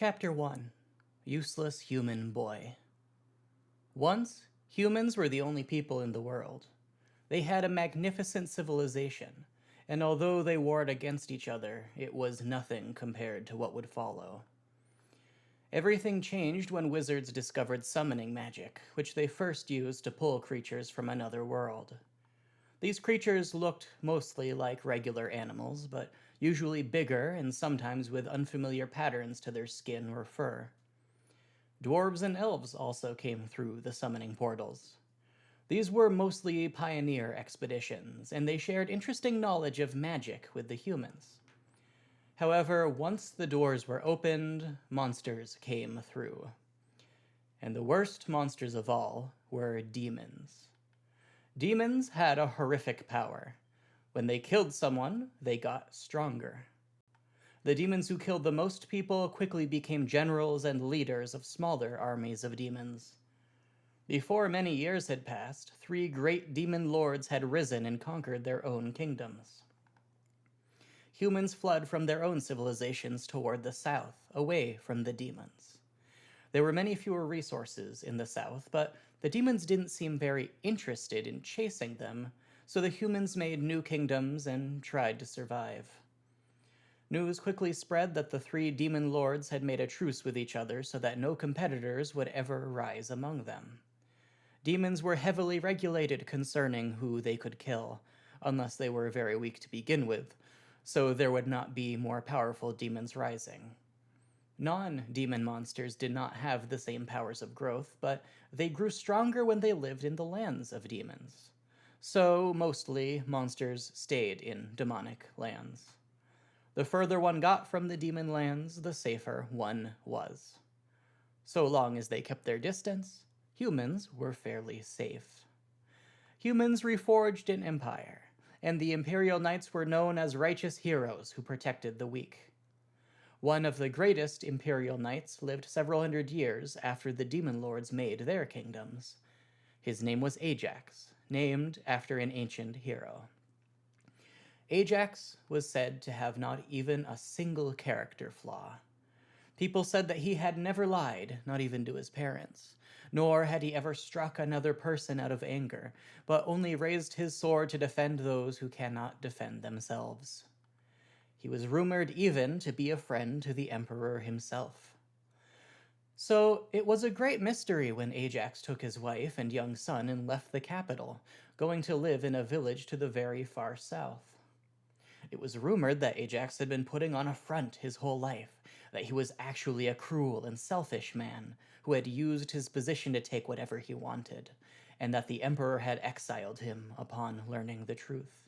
Chapter 1 Useless Human Boy. Once, humans were the only people in the world. They had a magnificent civilization, and although they warred against each other, it was nothing compared to what would follow. Everything changed when wizards discovered summoning magic, which they first used to pull creatures from another world. These creatures looked mostly like regular animals, but usually bigger and sometimes with unfamiliar patterns to their skin or fur. Dwarves and elves also came through the summoning portals. These were mostly pioneer expeditions, and they shared interesting knowledge of magic with the humans. However, once the doors were opened, monsters came through. And the worst monsters of all were demons. Demons had a horrific power. When they killed someone, they got stronger. The demons who killed the most people quickly became generals and leaders of smaller armies of demons. Before many years had passed, 3 great demon lords had risen and conquered their own kingdoms. Humans fled from their own civilizations toward the south, away from the demons. There were many fewer resources in the south, but the demons didn't seem very interested in chasing them, so the humans made new kingdoms and tried to survive. News quickly spread that the 3 demon lords had made a truce with each other so that no competitors would ever rise among them. Demons were heavily regulated concerning who they could kill, unless they were very weak to begin with, so there would not be more powerful demons rising. Non-demon monsters did not have the same powers of growth, but they grew stronger when they lived in the lands of demons. So, mostly, monsters stayed in demonic lands. The further one got from the demon lands, the safer one was. So long as they kept their distance, humans were fairly safe. Humans reforged an empire, and the Imperial Knights were known as righteous heroes who protected the weak. One of the greatest Imperial Knights lived several hundred years after the demon lords made their kingdoms. His name was Ajax, named after an ancient hero. Ajax was said to have not even a single character flaw. People said that he had never lied, not even to his parents, nor had he ever struck another person out of anger, but only raised his sword to defend those who cannot defend themselves. He was rumored even to be a friend to the emperor himself. So it was a great mystery when Ajax took his wife and young son and left the capital, going to live in a village to the very far south. It was rumored that Ajax had been putting on a front his whole life, that he was actually a cruel and selfish man who had used his position to take whatever he wanted, and that the emperor had exiled him upon learning the truth.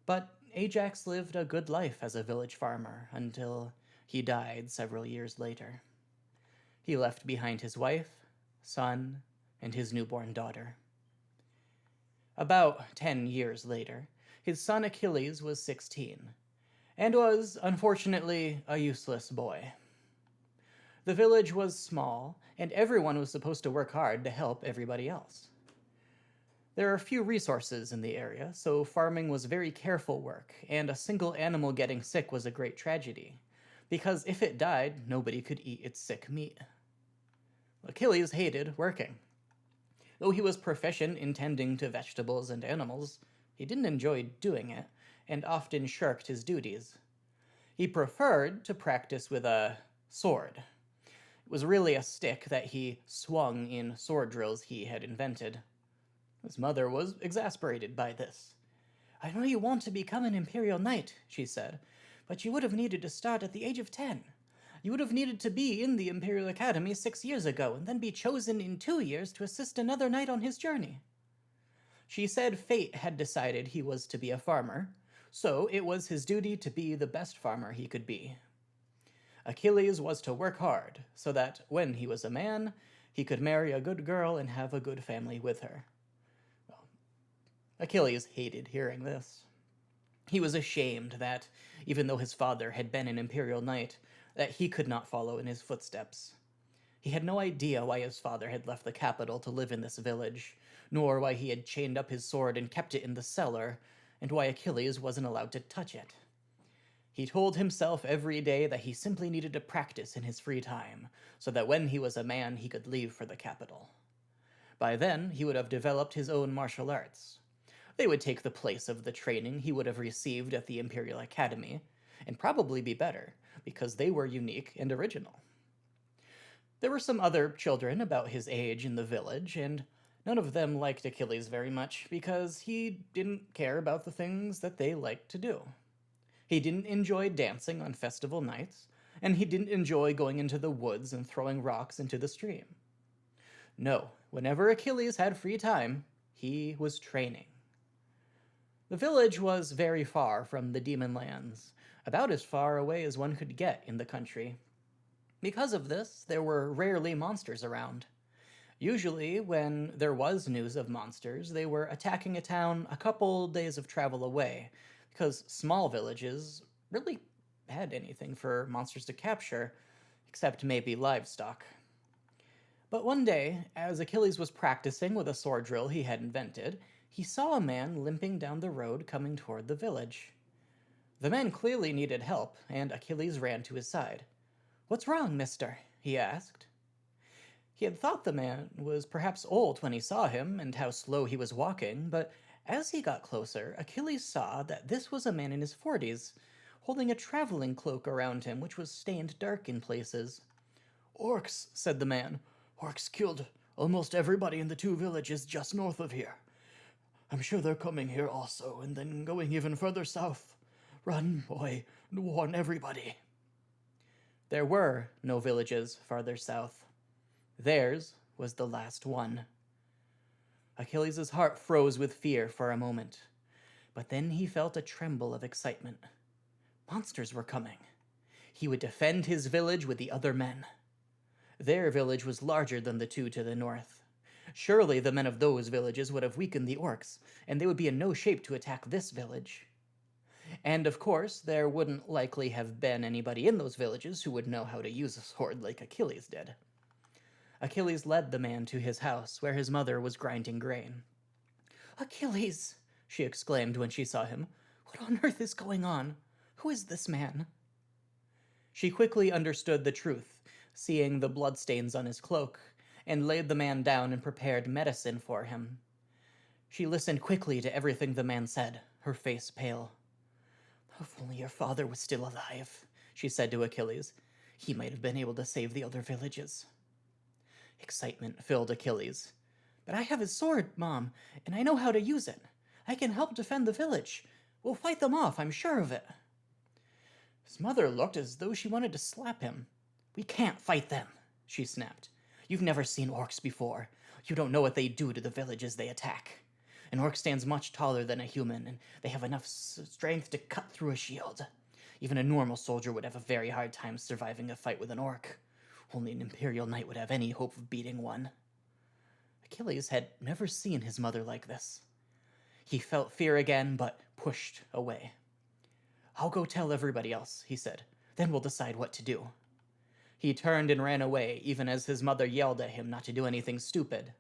But Ajax lived a good life as a village farmer until he died several years later. He left behind his wife, son, and his newborn daughter. About 10 years later, his son Achilles was 16, and was, unfortunately, a useless boy. The village was small, and everyone was supposed to work hard to help everybody else. There are few resources in the area, so farming was very careful work, and a single animal getting sick was a great tragedy, because if it died, nobody could eat its sick meat. Achilles hated working. Though he was proficient in tending to vegetables and animals, he didn't enjoy doing it, and often shirked his duties. He preferred to practice with a sword. It was really a stick that he swung in sword drills he had invented. His mother was exasperated by this. "I know you want to become an Imperial Knight," she said, "but you would have needed to start at the age of 10. You would have needed to be in the Imperial Academy 6 years ago, and then be chosen in 2 years to assist another knight on his journey." She said fate had decided he was to be a farmer, so it was his duty to be the best farmer he could be. Achilles was to work hard, so that when he was a man, he could marry a good girl and have a good family with her. Achilles hated hearing this. He was ashamed that, even though his father had been an Imperial Knight, that he could not follow in his footsteps. He had no idea why his father had left the capital to live in this village, nor why he had chained up his sword and kept it in the cellar, and why Achilles wasn't allowed to touch it. He told himself every day that he simply needed to practice in his free time, so that when he was a man he could leave for the capital. By then, he would have developed his own martial arts. They would take the place of the training he would have received at the Imperial Academy, and probably be better, because they were unique and original. There were some other children about his age in the village, and none of them liked Achilles very much because he didn't care about the things that they liked to do. He didn't enjoy dancing on festival nights, and he didn't enjoy going into the woods and throwing rocks into the stream. No, whenever Achilles had free time, he was training. The village was very far from the demon lands, about as far away as one could get in the country. Because of this, there were rarely monsters around. Usually, when there was news of monsters, they were attacking a town a couple days of travel away, because small villages really had anything for monsters to capture, except maybe livestock. But one day, as Achilles was practicing with a sword drill he had invented, he saw a man limping down the road coming toward the village. The man clearly needed help, and Achilles ran to his side. "What's wrong, mister?" he asked. He had thought the man was perhaps old when he saw him and how slow he was walking, but as he got closer, Achilles saw that this was a man in his 40s, holding a traveling cloak around him which was stained dark in places. "Orcs," said the man. "Orcs killed almost everybody in the 2 villages just north of here. I'm sure they're coming here also, and then going even further south. Run, boy, and warn everybody." There were no villages farther south. Theirs was the last one. Achilles' heart froze with fear for a moment, but then he felt a tremble of excitement. Monsters were coming. He would defend his village with the other men. Their village was larger than the 2 to the north. Surely the men of those villages would have weakened the orcs, and they would be in no shape to attack this village. And of course, there wouldn't likely have been anybody in those villages who would know how to use a sword like Achilles did. Achilles led the man to his house, where his mother was grinding grain. "Achilles!" she exclaimed when she saw him. "What on earth is going on? Who is this man?" She quickly understood the truth, seeing the bloodstains on his cloak, and laid the man down and prepared medicine for him. She listened quickly to everything the man said, her face pale. "If only your father was still alive," she said to Achilles. "He might have been able to save the other villages." Excitement filled Achilles. "But I have his sword, Mom, and I know how to use it. I can help defend the village. We'll fight them off, I'm sure of it." His mother looked as though she wanted to slap him. "We can't fight them," she snapped. "You've never seen orcs before. You don't know what they do to the villages they attack. An orc stands much taller than a human, and they have enough strength to cut through a shield. Even a normal soldier would have a very hard time surviving a fight with an orc. Only an Imperial Knight would have any hope of beating one." Achilles had never seen his mother like this. He felt fear again, but pushed away. "I'll go tell everybody else," he said. "Then we'll decide what to do." He turned and ran away, even as his mother yelled at him not to do anything stupid.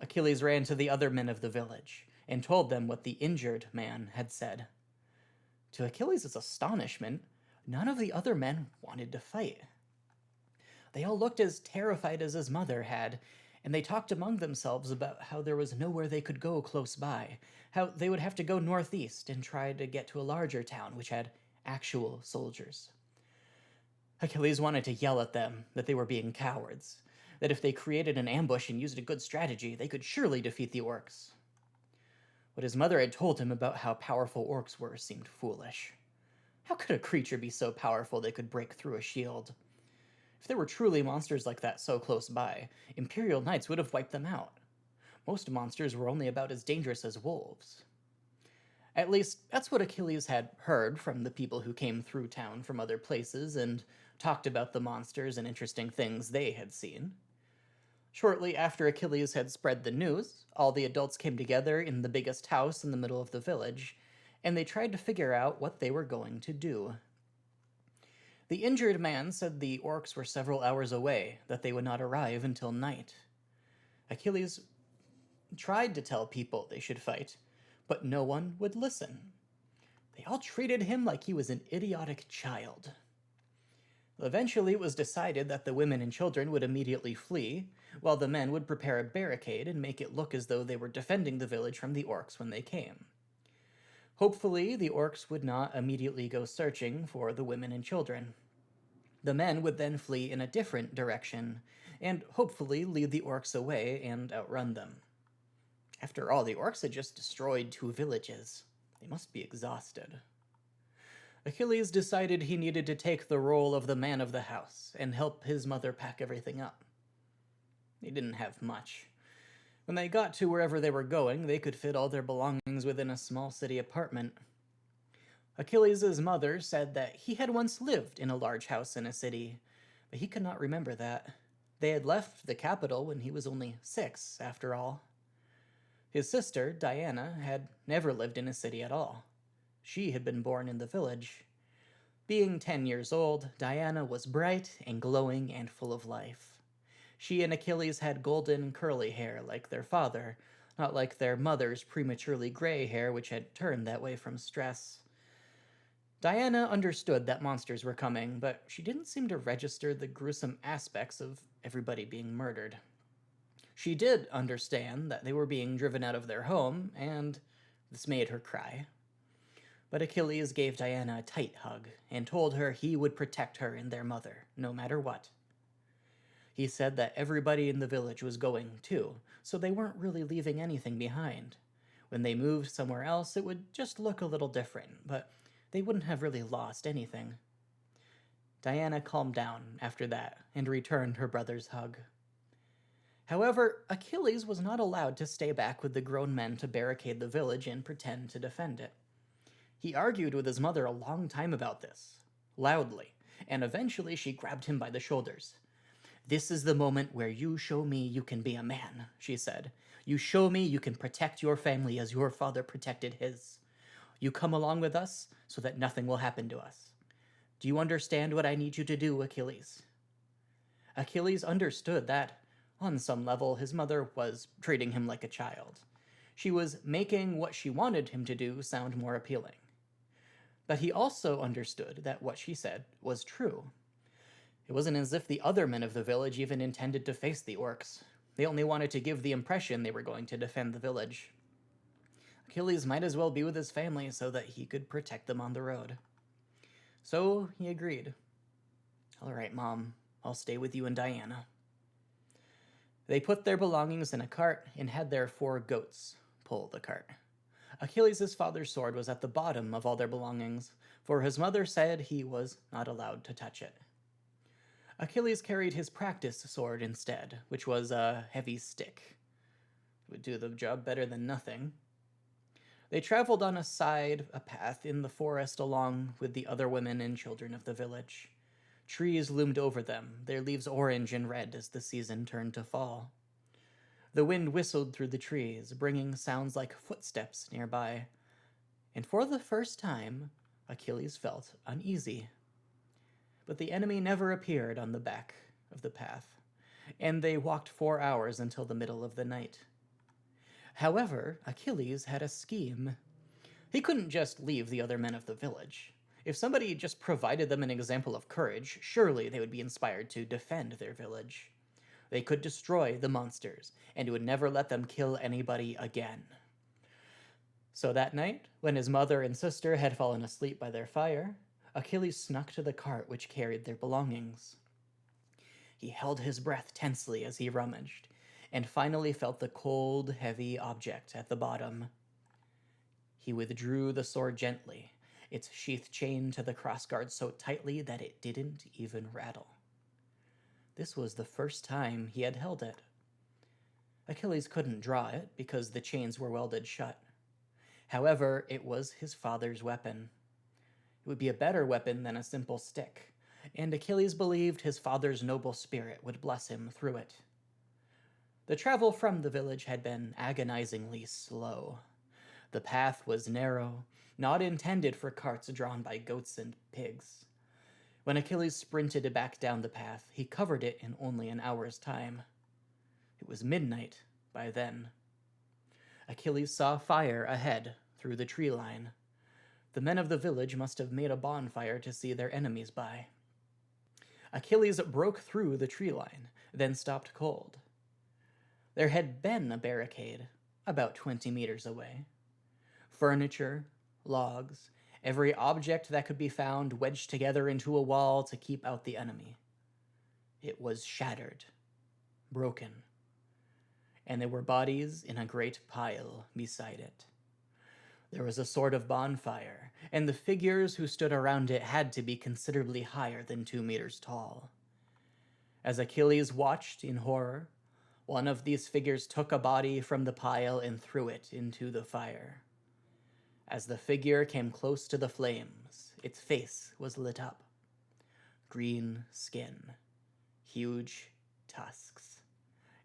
Achilles ran to the other men of the village and told them what the injured man had said. To Achilles' astonishment, none of the other men wanted to fight. They all looked as terrified as his mother had, and they talked among themselves about how there was nowhere they could go close by, how they would have to go northeast and try to get to a larger town which had actual soldiers. Achilles wanted to yell at them that they were being cowards, that if they created an ambush and used a good strategy, they could surely defeat the orcs. What his mother had told him about how powerful orcs were seemed foolish. How could a creature be so powerful they could break through a shield? If there were truly monsters like that so close by, Imperial Knights would have wiped them out. Most monsters were only about as dangerous as wolves. At least, that's what Achilles had heard from the people who came through town from other places and talked about the monsters and interesting things they had seen. Shortly after Achilles had spread the news, all the adults came together in the biggest house in the middle of the village, and they tried to figure out what they were going to do. The injured man said the orcs were several hours away, that they would not arrive until night. Achilles tried to tell people they should fight, but no one would listen. They all treated him like he was an idiotic child. Eventually, it was decided that the women and children would immediately flee, while the men would prepare a barricade and make it look as though they were defending the village from the orcs when they came. Hopefully, the orcs would not immediately go searching for the women and children. The men would then flee in a different direction, and hopefully lead the orcs away and outrun them. After all, the orcs had just destroyed 2 villages. They must be exhausted. Achilles decided he needed to take the role of the man of the house and help his mother pack everything up. They didn't have much. When they got to wherever they were going, they could fit all their belongings within a small city apartment. Achilles' mother said that he had once lived in a large house in a city, but he could not remember that. They had left the capital when he was only 6, after all. His sister, Diana, had never lived in a city at all. She had been born in the village. Being 10 years old, Diana was bright and glowing and full of life. She and Achilles had golden, curly hair like their father, not like their mother's prematurely gray hair, which had turned that way from stress. Diana understood that monsters were coming, but she didn't seem to register the gruesome aspects of everybody being murdered. She did understand that they were being driven out of their home, and this made her cry. But Achilles gave Diana a tight hug and told her he would protect her and their mother, no matter what. He said that everybody in the village was going too, so they weren't really leaving anything behind. When they moved somewhere else, it would just look a little different, but they wouldn't have really lost anything. Diana calmed down after that and returned her brother's hug. However, Achilles was not allowed to stay back with the grown men to barricade the village and pretend to defend it. He argued with his mother a long time about this, loudly, and eventually she grabbed him by the shoulders. "This is the moment where you show me you can be a man," she said. "You show me you can protect your family as your father protected his. You come along with us so that nothing will happen to us. Do you understand what I need you to do, Achilles?" Achilles understood that, on some level, his mother was treating him like a child. She was making what she wanted him to do sound more appealing. But he also understood that what she said was true. It wasn't as if the other men of the village even intended to face the orcs. They only wanted to give the impression they were going to defend the village. Achilles might as well be with his family so that he could protect them on the road. So he agreed. "All right, Mom, I'll stay with you and Diana." They put their belongings in a cart and had their 4 goats pull the cart. Achilles' father's sword was at the bottom of all their belongings, for his mother said he was not allowed to touch it. Achilles carried his practice sword instead, which was a heavy stick. It would do the job better than nothing. They traveled on a path in the forest along with the other women and children of the village. Trees loomed over them, their leaves orange and red as the season turned to fall. The wind whistled through the trees, bringing sounds like footsteps nearby. And for the first time, Achilles felt uneasy. But the enemy never appeared on the back of the path, and they walked 4 hours until the middle of the night. However, Achilles had a scheme. He couldn't just leave the other men of the village. If somebody just provided them an example of courage, surely they would be inspired to defend their village. They could destroy the monsters, and would never let them kill anybody again. So that night, when his mother and sister had fallen asleep by their fire, Achilles snuck to the cart which carried their belongings. He held his breath tensely as he rummaged, and finally felt the cold, heavy object at the bottom. He withdrew the sword gently, its sheath chained to the crossguard so tightly that it didn't even rattle. This was the first time he had held it. Achilles couldn't draw it because the chains were welded shut. However, it was his father's weapon. It would be a better weapon than a simple stick, and Achilles believed his father's noble spirit would bless him through it. The travel from the village had been agonizingly slow. The path was narrow, not intended for carts drawn by goats and pigs. When Achilles sprinted back down the path, he covered it in only an hour's time. It was midnight by then. Achilles saw fire ahead through the tree line. The men of the village must have made a bonfire to see their enemies by. Achilles broke through the tree line, then stopped cold. There had been a barricade, about 20 meters away. Furniture, logs, every object that could be found wedged together into a wall to keep out the enemy. It was shattered, broken, and there were bodies in a great pile beside it. There was a sort of bonfire, and the figures who stood around it had to be considerably higher than 2 meters tall. As Achilles watched in horror, one of these figures took a body from the pile and threw it into the fire. As the figure came close to the flames, its face was lit up. Green skin, huge tusks,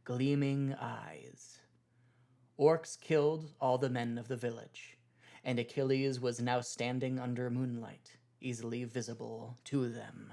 gleaming eyes. Orcs killed all the men of the village, and Achilles was now standing under moonlight, easily visible to them.